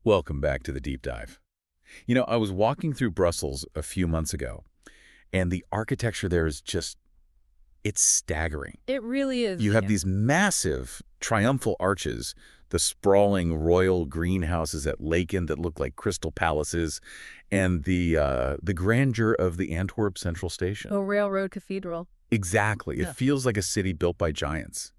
Welcome back to the deep dive. I was walking through Brussels a few months ago, and the architecture there is it's staggering. It really is. You have Yeah. these massive triumphal arches, the sprawling royal greenhouses at Laken that look like crystal palaces, and the grandeur of the Antwerp Central Station. A railroad cathedral. Exactly. Yeah. It feels like a city built by giants.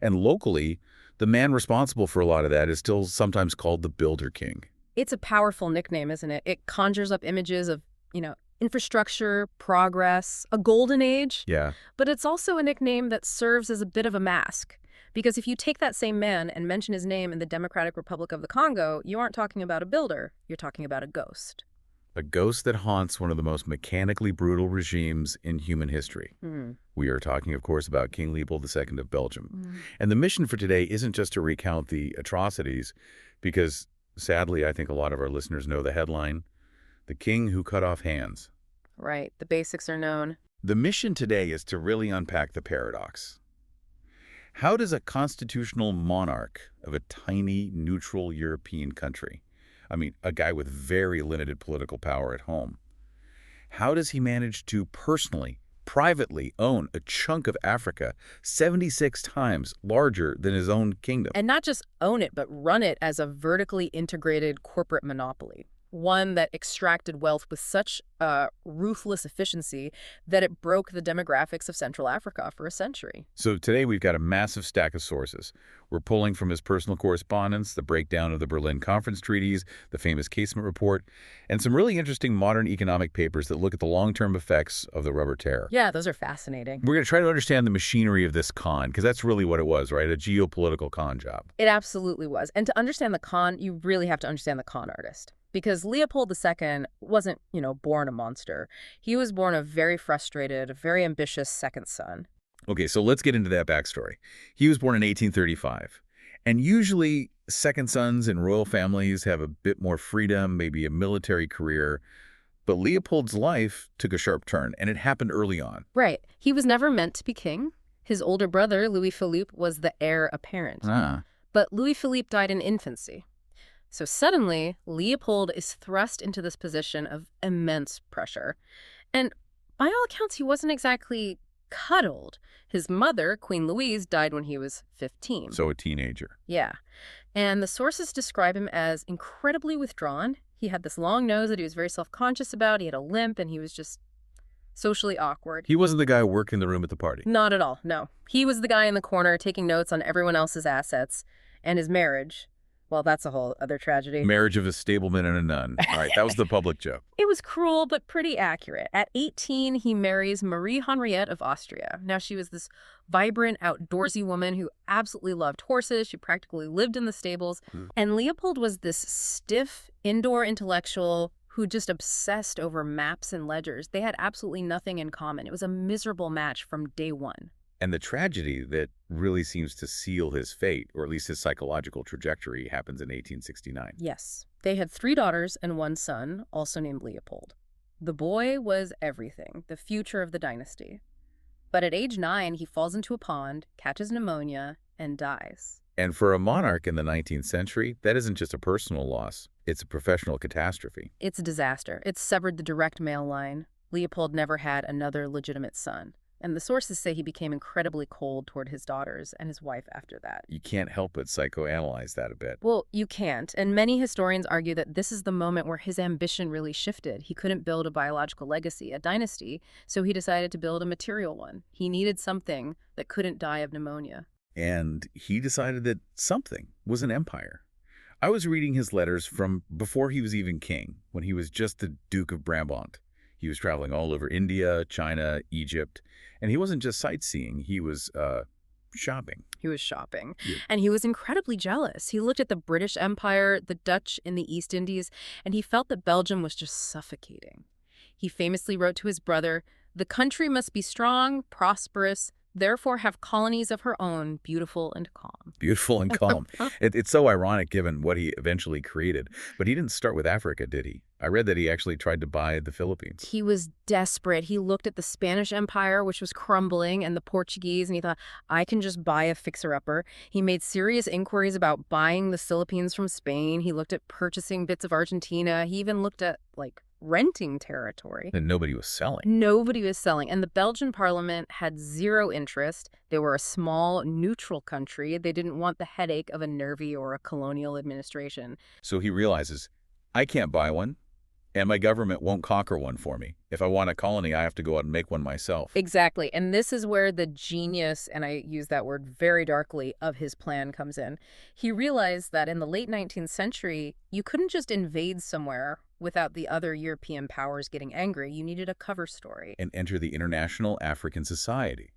And locally, the man responsible for a lot of that is still sometimes called the Builder King. It's a powerful nickname, isn't it? It conjures up images of, infrastructure, progress, a golden age. Yeah. But it's also a nickname that serves as a bit of a mask. Because if you take that same man and mention his name in the Democratic Republic of the Congo, you aren't talking about a builder. You're talking about a ghost. A ghost that haunts one of the most mechanically brutal regimes in human history. We are talking, of course, about King Leopold II of Belgium. And the mission for today isn't just to recount the atrocities, because sadly, I think a lot of our listeners know the headline, The King Who Cut Off Hands. Right. The basics are known. The mission today is to really unpack the paradox. How does a constitutional monarch of a tiny, neutral European country, a guy with very limited political power at home, how does he manage to personally, privately own a chunk of Africa 76 times larger than his own kingdom? And not just own it, but run it as a vertically integrated corporate monopoly. One that extracted wealth with such ruthless efficiency that it broke the demographics of Central Africa for a century. So today we've got a massive stack of sources. We're pulling from his personal correspondence, the breakdown of the Berlin Conference treaties, the famous Casement Report, and some really interesting modern economic papers that look at the long-term effects of the rubber terror. Yeah, those are fascinating. We're going to try to understand the machinery of this con, because that's really what it was, right? A geopolitical con job. It absolutely was. And to understand the con, you really have to understand the con artist. Because Leopold II wasn't, born a monster. He was born a very frustrated, very ambitious second son. Okay, so let's get into that backstory. He was born in 1835. And usually, second sons in royal families have a bit more freedom, maybe a military career. But Leopold's life took a sharp turn, and it happened early on. Right. He was never meant to be king. His older brother, Louis Philippe, was the heir apparent. But Louis Philippe died in infancy. So suddenly, Leopold is thrust into this position of immense pressure. And by all accounts, he wasn't exactly cuddled. His mother, Queen Louise, died when he was 15. So a teenager. Yeah. And the sources describe him as incredibly withdrawn. He had this long nose that he was very self-conscious about. He had a limp, and he was just socially awkward. He wasn't the guy working the room at the party. Not at all, no. He was the guy in the corner taking notes on everyone else's assets and his marriage. Well, that's a whole other tragedy. Marriage of a stableman and a nun. All right, that was the public joke. It was cruel, but pretty accurate. At 18, he marries Marie Henriette of Austria. Now, she was this vibrant, outdoorsy woman who absolutely loved horses. She practically lived in the stables. And Leopold was this stiff, indoor intellectual who just obsessed over maps and ledgers. They had absolutely nothing in common. It was a miserable match from day one. And the tragedy that really seems to seal his fate, or at least his psychological trajectory, happens in 1869. Yes. They had 3 daughters and 1 son, also named Leopold. The boy was everything, the future of the dynasty. But at age 9, he falls into a pond, catches pneumonia, and dies. And for a monarch in the 19th century, that isn't just a personal loss. It's a professional catastrophe. It's a disaster. It severed the direct male line. Leopold never had another legitimate son. And the sources say he became incredibly cold toward his daughters and his wife after that. You can't help but psychoanalyze that a bit. Well, you can't. And many historians argue that this is the moment where his ambition really shifted. He couldn't build a biological legacy, a dynasty, so he decided to build a material one. He needed something that couldn't die of pneumonia. And he decided that something was an empire. I was reading his letters from before he was even king, when he was just the Duke of Brabant. He was traveling all over India, China, Egypt, and he wasn't just sightseeing, he was shopping. He was shopping. Yeah. And he was incredibly jealous. He looked at the British Empire, the Dutch in the East Indies, and he felt that Belgium was just suffocating. He famously wrote to his brother, "The country must be strong, prosperous, therefore have colonies of her own, beautiful and calm. Beautiful and calm. It's so ironic given what he eventually created. But he didn't start with Africa, did he? I read that he actually tried to buy the Philippines. He was desperate. He looked at the Spanish Empire, which was crumbling, and the Portuguese, and he thought, I can just buy a fixer-upper. He made serious inquiries about buying the Philippines from Spain. He looked at purchasing bits of Argentina. He even looked at, renting territory. And nobody was selling. Nobody was selling. And the Belgian parliament had zero interest. They were a small, neutral country. They didn't want the headache of a nervy or a colonial administration. So he realizes, I can't buy one, and my government won't conquer one for me. If I want a colony, I have to go out and make one myself. Exactly. And this is where the genius, and I use that word very darkly, of his plan comes in. He realized that in the late 19th century, you couldn't just invade somewhere without the other European powers getting angry. You needed a cover story. And enter the International African Society,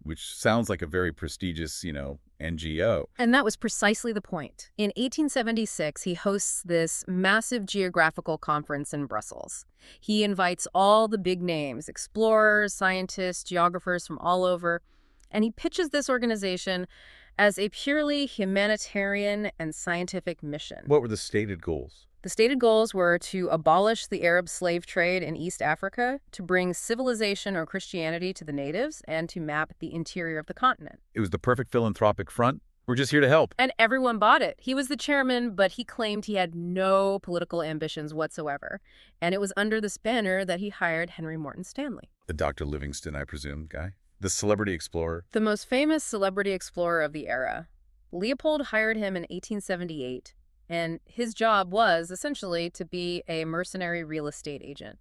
which sounds like a very prestigious, NGO. And that was precisely the point. In 1876, he hosts this massive geographical conference in Brussels. He invites all the big names, explorers, scientists, geographers from all over, and he pitches this organization as a purely humanitarian and scientific mission. What were the stated goals? The stated goals were to abolish the Arab slave trade in East Africa, to bring civilization or Christianity to the natives, and to map the interior of the continent. It was the perfect philanthropic front. We're just here to help. And everyone bought it. He was the chairman, but he claimed he had no political ambitions whatsoever. And it was under this banner that he hired Henry Morton Stanley. The Dr. Livingston, I presume, guy? The celebrity explorer? The most famous celebrity explorer of the era. Leopold hired him in 1878. And his job was, essentially, to be a mercenary real estate agent.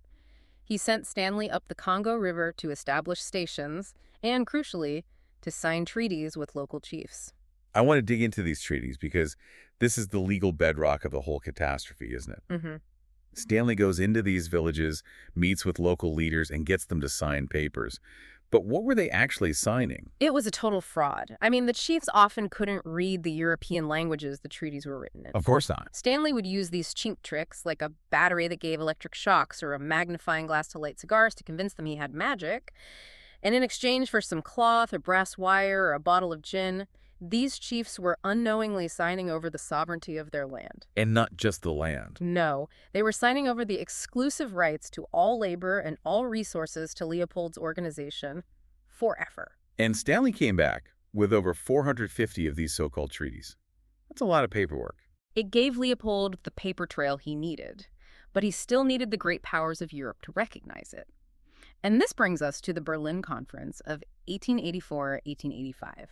He sent Stanley up the Congo River to establish stations and, crucially, to sign treaties with local chiefs. I want to dig into these treaties because this is the legal bedrock of the whole catastrophe, isn't it? Mm-hmm. Stanley goes into these villages, meets with local leaders, and gets them to sign papers. But what were they actually signing? It was a total fraud. I mean, the chiefs often couldn't read the European languages the treaties were written in. Of course not. Stanley would use these chink tricks, like a battery that gave electric shocks or a magnifying glass to light cigars, to convince them he had magic. And in exchange for some cloth or brass wire or a bottle of gin, these chiefs were unknowingly signing over the sovereignty of their land. And not just the land. No, they were signing over the exclusive rights to all labor and all resources to Leopold's organization forever. And Stanley came back with over 450 of these so-called treaties. That's a lot of paperwork. It gave Leopold the paper trail he needed, but he still needed the great powers of Europe to recognize it. And this brings us to the Berlin Conference of 1884-1885.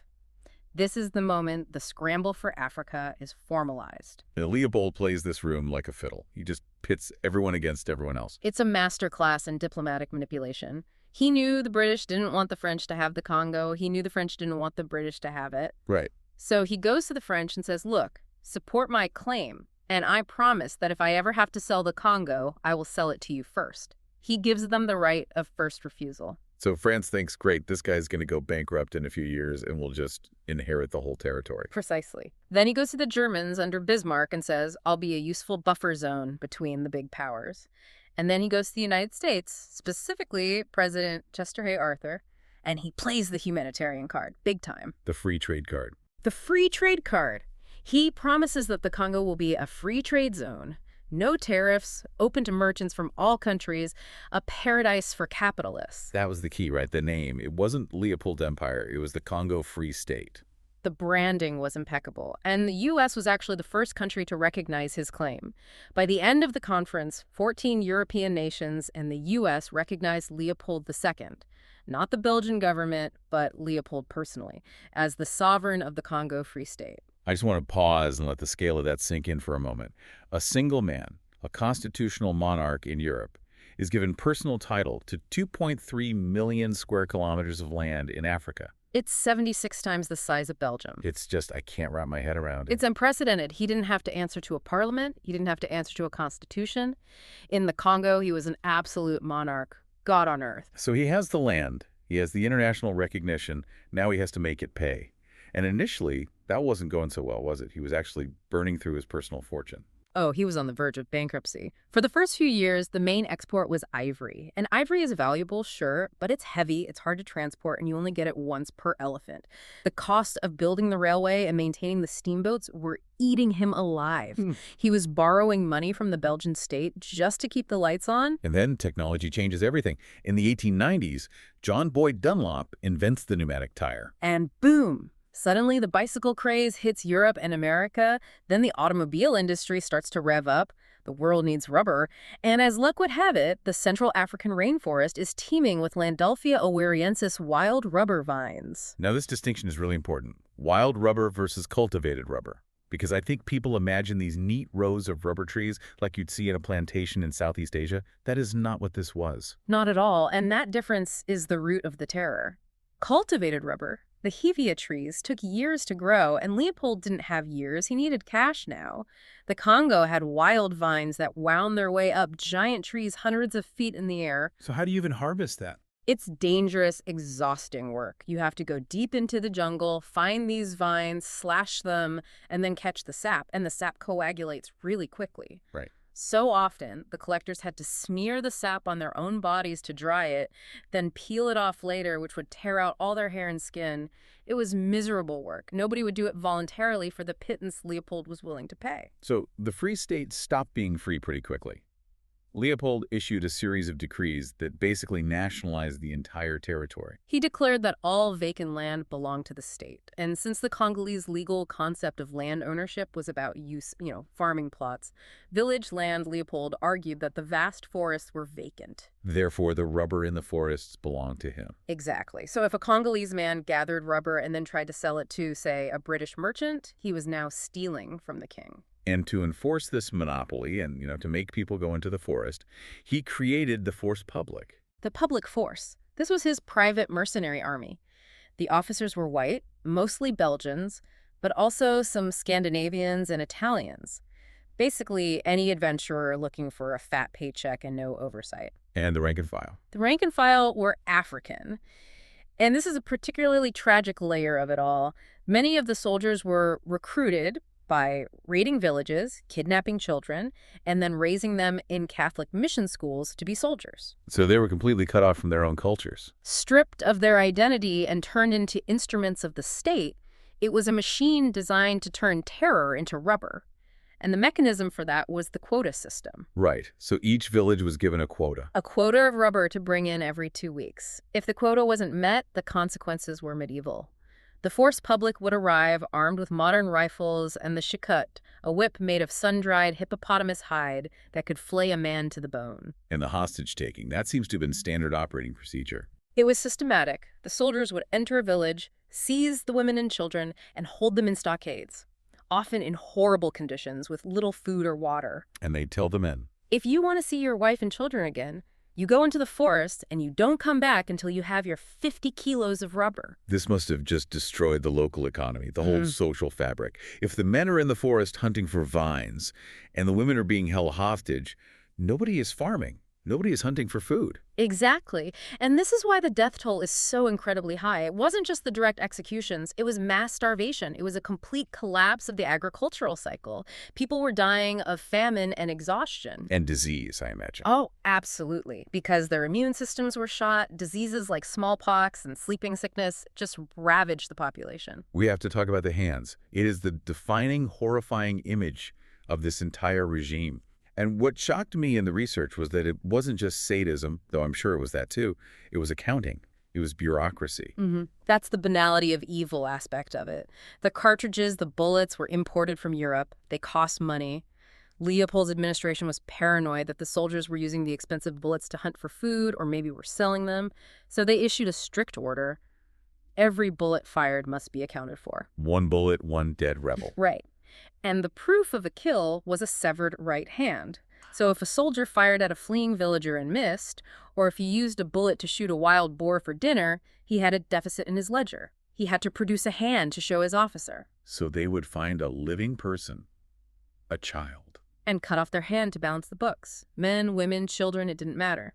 This is the moment the scramble for Africa is formalized. Leopold plays this room like a fiddle. He just pits everyone against everyone else. It's a masterclass in diplomatic manipulation. He knew the British didn't want the French to have the Congo. He knew the French didn't want the British to have it. Right. So he goes to the French and says, look, support my claim, and I promise that if I ever have to sell the Congo, I will sell it to you first. He gives them the right of first refusal. So France thinks, great, this guy's going to go bankrupt in a few years and we'll just inherit the whole territory. Precisely. Then he goes to the Germans under Bismarck and says, I'll be a useful buffer zone between the big powers. And then he goes to the United States, specifically President Chester A. Arthur, and he plays the humanitarian card, big time. The free trade card. The free trade card. He promises that the Congo will be a free trade zone, no tariffs, open to merchants from all countries, a paradise for capitalists. That was the key, right? The name. It wasn't Leopold Empire. It was the Congo Free State. The branding was impeccable, and the U.S. was actually the first country to recognize his claim. By the end of the conference, 14 European nations and the U.S. recognized Leopold II, not the Belgian government, but Leopold personally, as the sovereign of the Congo Free State. I just want to pause and let the scale of that sink in for a moment. A single man, a constitutional monarch in Europe, is given personal title to 2.3 million square kilometers of land in Africa. It's 76 times the size of Belgium. It's just, I can't wrap my head around it. It's unprecedented. He didn't have to answer to a parliament. He didn't have to answer to a constitution. In the Congo, he was an absolute monarch, God on earth. So he has the land. He has the international recognition. Now he has to make it pay. And initially, that wasn't going so well, was it? He was actually burning through his personal fortune. Oh, he was on the verge of bankruptcy. For the first few years, the main export was ivory. And ivory is valuable, sure, but it's heavy, it's hard to transport, and you only get it once per elephant. The cost of building the railway and maintaining the steamboats were eating him alive. He was borrowing money from the Belgian state just to keep the lights on. And then technology changes everything. In the 1890s, John Boyd Dunlop invents the pneumatic tire. And boom! Suddenly, the bicycle craze hits Europe and America. Then the automobile industry starts to rev up. The world needs rubber. And as luck would have it, the Central African rainforest is teeming with Landulphia owariensis wild rubber vines. Now, this distinction is really important. Wild rubber versus cultivated rubber. Because I think people imagine these neat rows of rubber trees like you'd see in a plantation in Southeast Asia. That is not what this was. Not at all. And that difference is the root of the terror. Cultivated rubber, the hevea trees, took years to grow, and Leopold didn't have years. He needed cash now. The Congo had wild vines that wound their way up giant trees hundreds of feet in the air. So how do you even harvest that? It's dangerous, exhausting work. You have to go deep into the jungle, find these vines, slash them, and then catch the sap. And the sap coagulates really quickly. Right. So often, the collectors had to smear the sap on their own bodies to dry it, then peel it off later, which would tear out all their hair and skin. It was miserable work. Nobody would do it voluntarily for the pittance Leopold was willing to pay. So the Free State stopped being free pretty quickly. Leopold issued a series of decrees that basically nationalized the entire territory. He declared that all vacant land belonged to the state. And since the Congolese legal concept of land ownership was about use, farming plots, village land, Leopold argued that the vast forests were vacant. Therefore, the rubber in the forests belonged to him. Exactly. So if a Congolese man gathered rubber and then tried to sell it to, say, a British merchant, he was now stealing from the king. And to enforce this monopoly and, to make people go into the forest, he created the Force Publique. The public force. This was his private mercenary army. The officers were white, mostly Belgians, but also some Scandinavians and Italians. Basically, any adventurer looking for a fat paycheck and no oversight. And the rank and file. The rank and file were African. And this is a particularly tragic layer of it all. Many of the soldiers were recruited by raiding villages, kidnapping children, and then raising them in Catholic mission schools to be soldiers. So they were completely cut off from their own cultures. Stripped of their identity and turned into instruments of the state, it was a machine designed to turn terror into rubber. And the mechanism for that was the quota system. Right. So each village was given a quota. A quota of rubber to bring in every 2 weeks. If the quota wasn't met, the consequences were medieval. The Force Publique would arrive armed with modern rifles and the shikut, a whip made of sun-dried hippopotamus hide that could flay a man to the bone. And the hostage-taking, that seems to have been standard operating procedure. It was systematic. The soldiers would enter a village, seize the women and children, and hold them in stockades, often in horrible conditions with little food or water. And they'd tell the men, if you want to see your wife and children again, you go into the forest and you don't come back until you have your 50 kilos of rubber. This must have just destroyed the local economy, the whole social fabric. If the men are in the forest hunting for vines and the women are being held hostage, nobody is farming. Nobody is hunting for food. Exactly. And this is why the death toll is so incredibly high. It wasn't just the direct executions. It was mass starvation. It was a complete collapse of the agricultural cycle. People were dying of famine and exhaustion. And disease, I imagine. Oh, absolutely. Because their immune systems were shot. Diseases like smallpox and sleeping sickness just ravaged the population. We have to talk about the hands. It is the defining, horrifying image of this entire regime. And what shocked me in the research was that it wasn't just sadism, though I'm sure it was that too. It was accounting. It was bureaucracy. That's the banality of evil aspect of it. The cartridges, the bullets were imported from Europe. They cost money. Leopold's administration was paranoid that the soldiers were using the expensive bullets to hunt for food or maybe were selling them. So they issued a strict order. Every bullet fired must be accounted for. 1 bullet, 1 dead rebel. Right. And the proof of a kill was a severed right hand. So if a soldier fired at a fleeing villager and missed, or if he used a bullet to shoot a wild boar for dinner, he had a deficit in his ledger. He had to produce a hand to show his officer. So they would find a living person, a child, and cut off their hand to balance the books. Men, women, children, it didn't matter.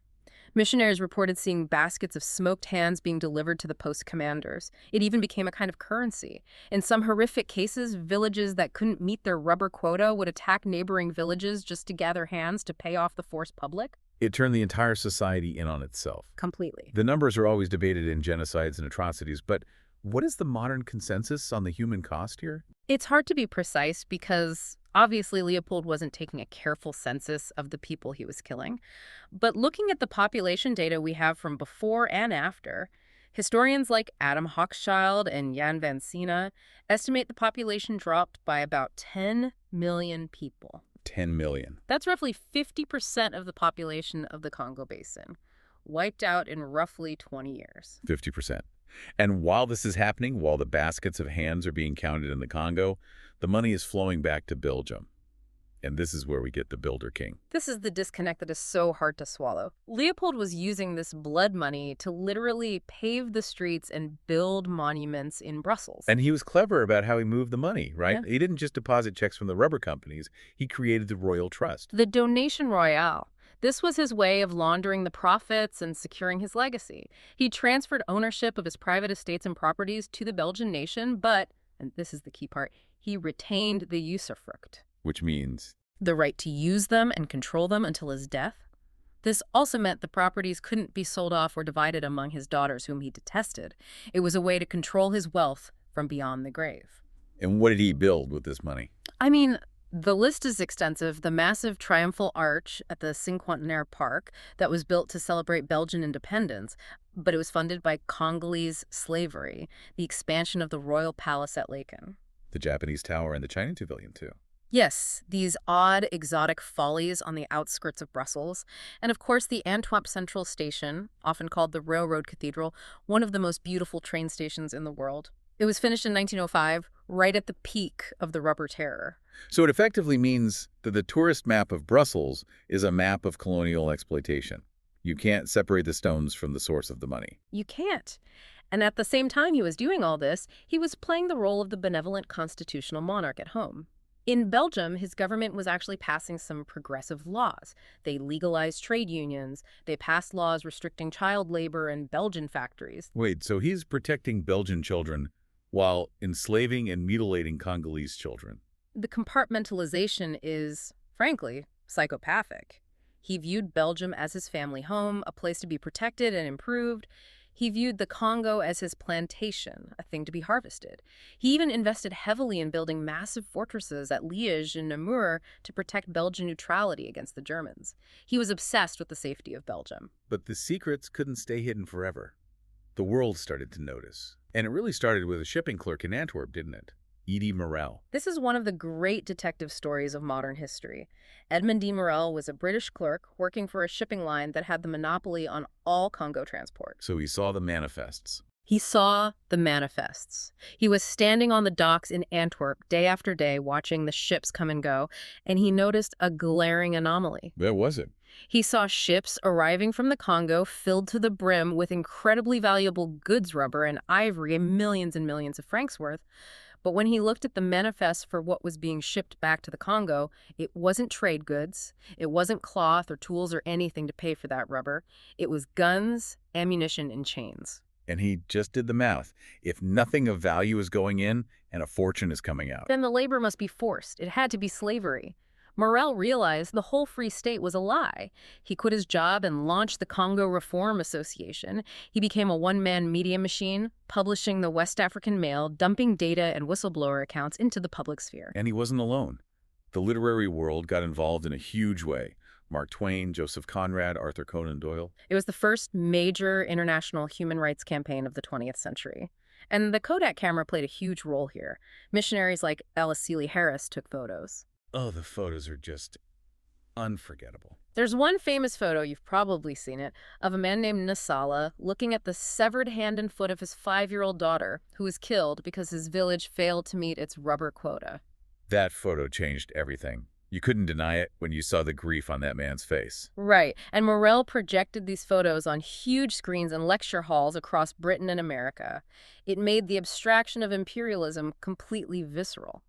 Missionaries reported seeing baskets of smoked hands being delivered to the post commanders. It even became a kind of currency. In some horrific cases, villages that couldn't meet their rubber quota would attack neighboring villages just to gather hands to pay off the Force Publique. It turned the entire society in on itself. Completely. The numbers are always debated in genocides and atrocities, but what is the modern consensus on the human cost here? It's hard to be precise because obviously Leopold wasn't taking a careful census of the people he was killing. But looking at the population data we have from before and after, historians like Adam Hochschild and Jan van Sina estimate the population dropped by about 10 million people. 10 million. That's roughly 50% of the population of the Congo Basin, wiped out in roughly 20 years. 50%. And while this is happening, while the baskets of hands are being counted in the Congo, the money is flowing back to Belgium. And this is where we get the Builder King. This is the disconnect that is so hard to swallow. Leopold was using this blood money to literally pave the streets and build monuments in Brussels. And he was clever about how he moved the money, right? Yeah. He didn't just deposit checks from the rubber companies. He created the Royal Trust. The Donation Royale. This was his way of laundering the profits and securing his legacy. He transferred ownership of his private estates and properties to the Belgian nation, but, and this is the key part, he retained the usufruct. Which means? The right to use them and control them until his death. This also meant the properties couldn't be sold off or divided among his daughters, whom he detested. It was a way to control his wealth from beyond the grave. And what did he build with this money? I mean, the list is extensive. The massive triumphal arch at the Cinquantenaire Park that was built to celebrate Belgian independence, but it was funded by Congolese slavery, the expansion of the royal palace at Laeken. The Japanese Tower and the Chinese Pavilion, too. Yes, these odd, exotic follies on the outskirts of Brussels. And of course, the Antwerp Central Station, often called the Railroad Cathedral, one of the most beautiful train stations in the world. It was finished in 1905, right at the peak of the Rubber Terror. So it effectively means that the tourist map of Brussels is a map of colonial exploitation. You can't separate the stones from the source of the money. You can't. And at the same time he was doing all this, he was playing the role of the benevolent constitutional monarch at home. In Belgium, his government was actually passing some progressive laws. They legalized trade unions. They passed laws restricting child labor in Belgian factories. Wait, so he's protecting Belgian children while enslaving and mutilating Congolese children? The compartmentalization is, frankly, psychopathic. He viewed Belgium as his family home, a place to be protected and improved. He viewed the Congo as his plantation, a thing to be harvested. He even invested heavily in building massive fortresses at Liège and Namur to protect Belgian neutrality against the Germans. He was obsessed with the safety of Belgium. But the secrets couldn't stay hidden forever. The world started to notice. And it really started with a shipping clerk in Antwerp, didn't it? Edie Morel. This is one of the great detective stories of modern history. Edmond de Morel was a British clerk working for a shipping line that had the monopoly on all Congo transport. So he saw the manifests. He saw the manifests. He was standing on the docks in Antwerp day after day watching the ships come and go, and he noticed a glaring anomaly. Where was it? He saw ships arriving from the Congo filled to the brim with incredibly valuable goods rubber and ivory and millions of francs worth. But when he looked at the manifest for what was being shipped back to the Congo, it wasn't trade goods, it wasn't cloth or tools or anything to pay for that rubber. It was guns, ammunition, and chains. And he just did the math. If nothing of value is going in and a fortune is coming out, Then the labor must be forced. It had to be slavery. Morel realized the whole Free State was a lie. He quit his job and launched the Congo Reform Association. He became a one-man media machine, publishing the West African Mail, dumping data and whistleblower accounts into the public sphere. and he wasn't alone. The literary world got involved in a huge way. Mark Twain, Joseph Conrad, Arthur Conan Doyle. It was the first major international human rights campaign of the 20th century. And the Kodak camera played a huge role here. Missionaries like Alice Seeley Harris took photos. Oh, the photos are just unforgettable. There's one famous photo, you've probably seen it, of a man named Nasala looking at the severed hand and foot of his 5-year-old daughter, who was killed because his village failed to meet its rubber quota. That photo changed everything. You couldn't deny it when you saw the grief on that man's face. Right, and Morel projected these photos on huge screens in lecture halls across Britain and America. It made the abstraction of imperialism completely visceral.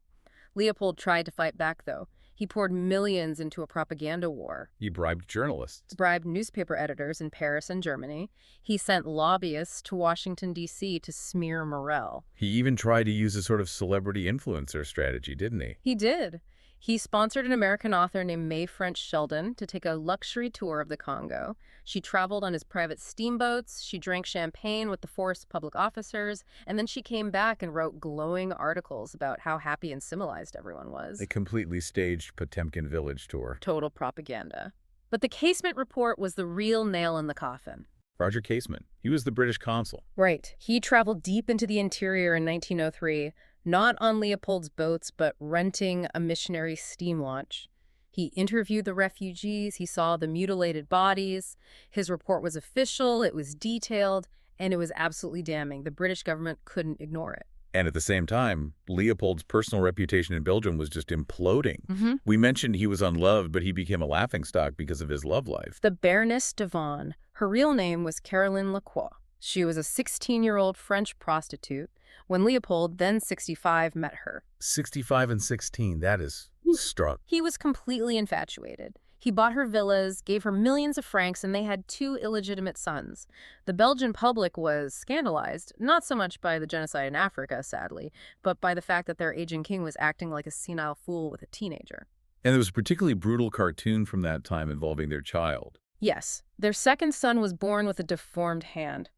Leopold tried to fight back, though. He poured millions into a propaganda war. He bribed journalists. Bribed newspaper editors in Paris and Germany. He sent lobbyists to Washington, D.C. to smear Morel. He even tried to use a sort of celebrity influencer strategy, didn't he? He did. He sponsored an American author named Mae French Sheldon to take a luxury tour of the Congo. She traveled on his private steamboats, she drank champagne with the Force Publique officers, and then she came back and wrote glowing articles about how happy and civilized everyone was. A completely staged Potemkin village tour. Total propaganda. But the Casement report was the real nail in the coffin. Roger Casement. He was the British consul. Right. He traveled deep into the interior in 1903, not on Leopold's boats, but renting a missionary steam launch. He interviewed the refugees, he saw the mutilated bodies. His report was official, it was detailed, and it was absolutely damning. The British government couldn't ignore it. And at the same time, Leopold's personal reputation in Belgium was just imploding. We mentioned he was unloved, but he became a laughingstock because of his love life. The Baroness de Vaughan, her real name was Caroline Lacroix. She was a 16-year-old French prostitute when Leopold, then 65, met her. 65 and 16, that is struck. He was completely infatuated. He bought her villas, gave her millions of francs, and they had 2 illegitimate sons. The Belgian public was scandalized, not so much by the genocide in Africa, sadly, but by the fact that their aging king was acting like a senile fool with a teenager. And there was a particularly brutal cartoon from that time involving their child. Yes, their second son was born with a deformed hand.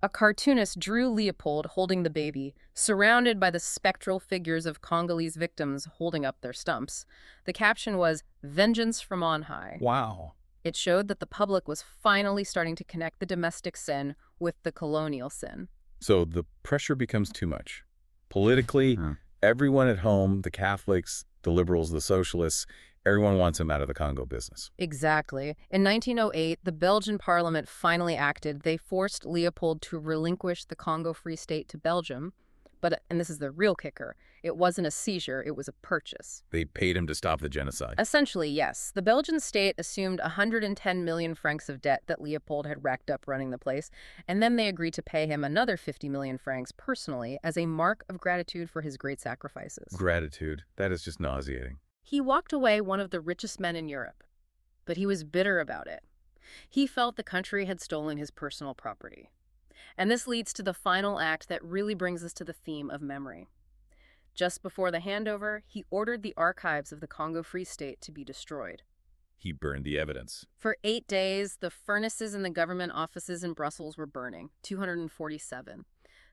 A cartoonist drew Leopold holding the baby, surrounded by the spectral figures of Congolese victims holding up their stumps. The caption was, "Vengeance from on high." Wow. It showed that the public was finally starting to connect the domestic sin with the colonial sin. So the pressure becomes too much. Politically, everyone at home, the Catholics, the liberals, the socialists, everyone wants him out of the Congo business. Exactly. In 1908, the Belgian parliament finally acted. They forced Leopold to relinquish the Congo Free State to Belgium. But, and this is the real kicker, it wasn't a seizure, it was a purchase. They paid him to stop the genocide. Essentially, yes. The Belgian state assumed 110 million francs of debt that Leopold had racked up running the place, and then they agreed to pay him another 50 million francs personally as a mark of gratitude for his great sacrifices. Gratitude. That is just nauseating. He walked away one of the richest men in Europe, but he was bitter about it. He felt the country had stolen his personal property. And this leads to the final act that really brings us to the theme of memory. Just before the handover, he ordered the archives of the Congo Free State to be destroyed. He burned the evidence. For 8 days, the furnaces in the government offices in Brussels were burning, 247.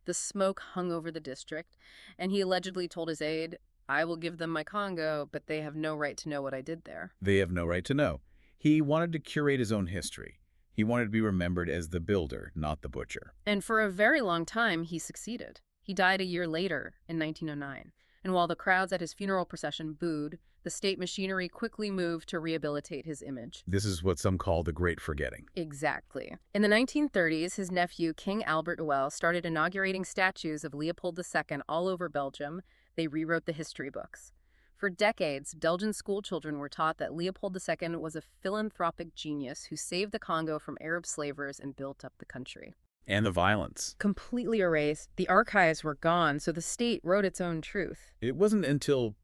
The smoke hung over the district, and he allegedly told his aide, "I will give them my Congo, but they have no right to know what I did there." They have no right to know. He wanted to curate his own history. He wanted to be remembered as the builder, not the butcher. And for a very long time, he succeeded. He died a year later, in 1909. And while the crowds at his funeral procession booed, the state machinery quickly moved to rehabilitate his image. This is what some call the Great Forgetting. Exactly. In the 1930s, his nephew, King Albert Uel, started inaugurating statues of Leopold II all over Belgium. They rewrote the history books. For decades, Belgian schoolchildren were taught that Leopold II was a philanthropic genius who saved the Congo from Arab slavers and built up the country. And the violence. Completely erased. The archives were gone, so the state wrote its own truth. It wasn't until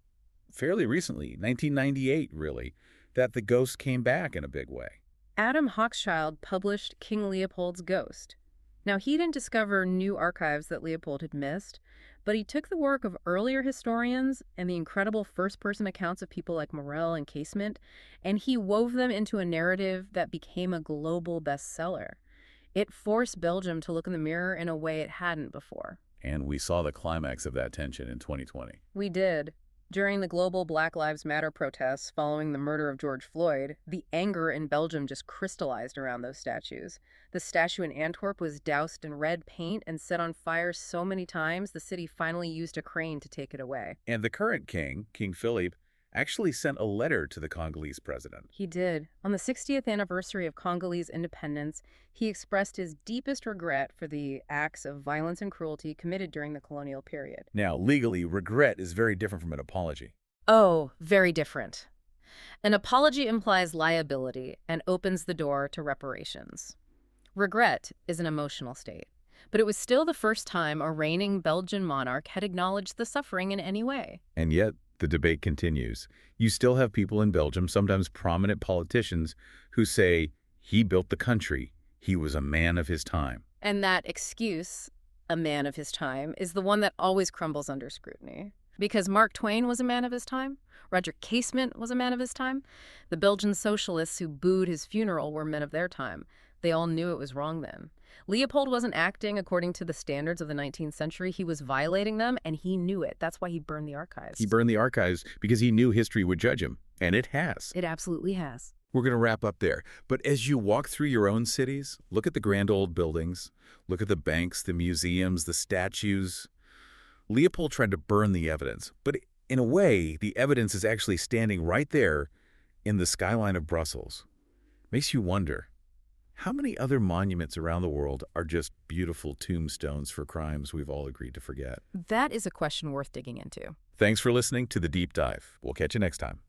fairly recently, 1998 really, that the ghost came back in a big way. Adam Hochschild published King Leopold's Ghost. Now, he didn't discover new archives that Leopold had missed, but he took the work of earlier historians and the incredible first-person accounts of people like Morel and Casement, and he wove them into a narrative that became a global bestseller. It forced Belgium to look in the mirror in a way it hadn't before. And we saw the climax of that tension in 2020. We did. During the global Black Lives Matter protests following the murder of George Floyd, the anger in Belgium just crystallized around those statues. The statue in Antwerp was doused in red paint and set on fire so many times the city finally used a crane to take it away. And the current king, King Philippe, actually sent a letter to the Congolese president. He did. On the 60th anniversary of Congolese independence, he expressed his deepest regret for the acts of violence and cruelty committed during the colonial period. Now, legally, regret is very different from an apology. Oh, very different. An apology implies liability and opens the door to reparations. Regret is an emotional state, but it was still the first time a reigning Belgian monarch had acknowledged the suffering in any way. And yet, The debate continues. You still have people in Belgium, sometimes prominent politicians, who say, he built the country. He was a man of his time. And that excuse, a man of his time, is the one that always crumbles under scrutiny. Because Mark Twain was a man of his time, Roger Casement was a man of his time, the Belgian socialists who booed his funeral were men of their time. They all knew it was wrong then. Leopold wasn't acting according to the standards of the 19th century. He was violating them, and he knew it. That's why he burned the archives. He burned the archives because he knew history would judge him, and it has. It absolutely has. We're going to wrap up there. But as you walk through your own cities, look at the grand old buildings, look at the banks, the museums, the statues. Leopold tried to burn the evidence, but in a way, the evidence is actually standing right there in the skyline of Brussels. Makes you wonder, how many other monuments around the world are just beautiful tombstones for crimes we've all agreed to forget? That is a question worth digging into. Thanks for listening to The Deep Dive. We'll catch you next time.